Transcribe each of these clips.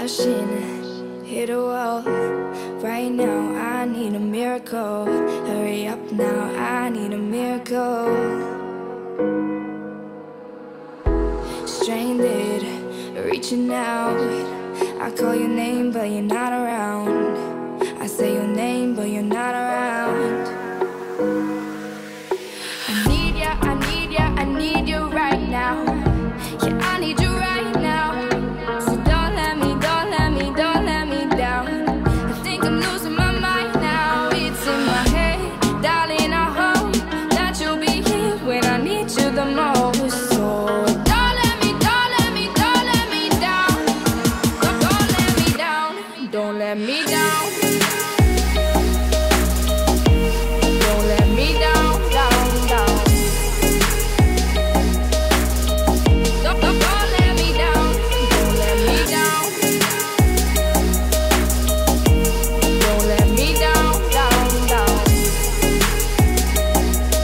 Crashing, hit a wall. Right now, I need a miracle. Hurry up now, I need a miracle. Stranded, reaching out. I call your name, but you're not around. I say your name, but you're not around. I need ya, I need ya, I need you right now. Yeah, I need you right now. So don't let me down. I think I'm losing my mind now. It's in my head, darling, I hope that you'll be here when I need you the most. So don't let me down. Don't let me down. Don't let me down. Don't let me down. Don't let me down. Don't let me down.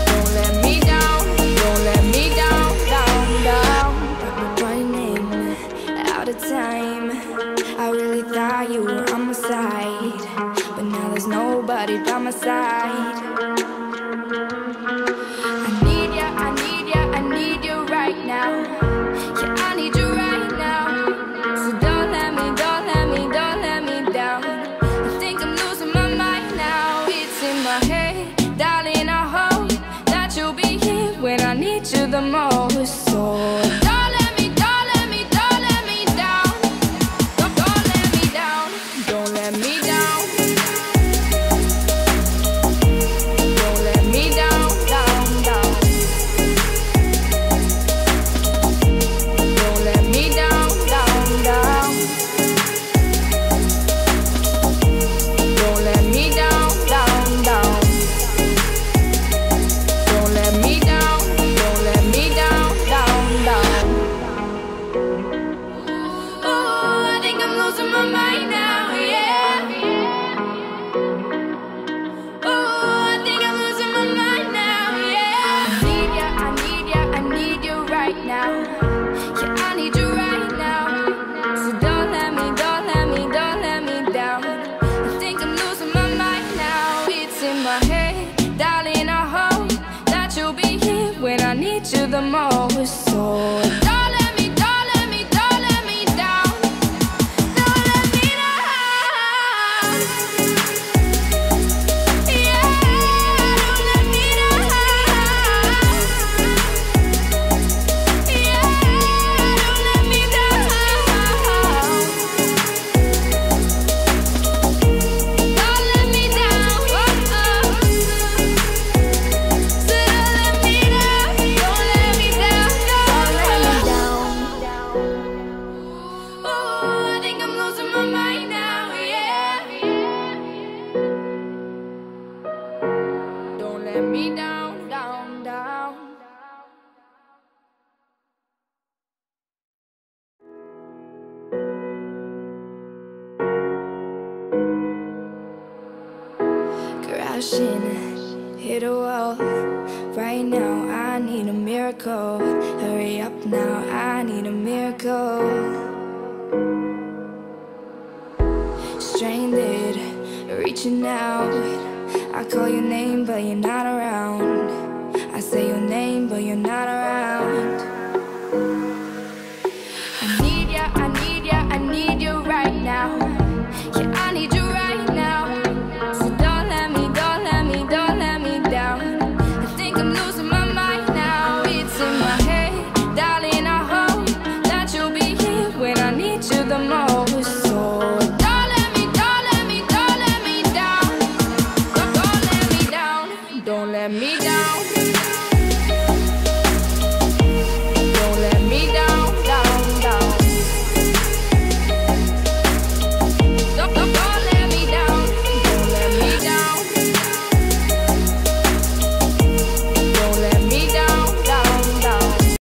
Don't let me down. Don't let me down. Running out of time. I really thought you were on my side, but now there's nobody by my side. I need ya, I need ya, I need you right now. Yeah, I need you right now. So don't let me down. I think I'm losing my mind now. It's in my head, darling, I hope that you'll be here when I need you the most. So don't let me down. Don't let me down. Don't let me down. Don't let me down. Don't let me down. Don't let me down. Don't let me down. Oh, I think I'm losing my mind now. Now, yeah, I need you right now. So don't let me down. I think I'm losing my mind now. It's in my head, darling, I hope that you'll be here when I need you the most. So don't let me down. Don't let me down. Yeah, don't let me down. Let me down. Crashing, hit a wall. Right now, I need a miracle. Hurry up now, I need a miracle. Stranded, reaching out. I call your name, but you're not around. I say your name, but you're not around.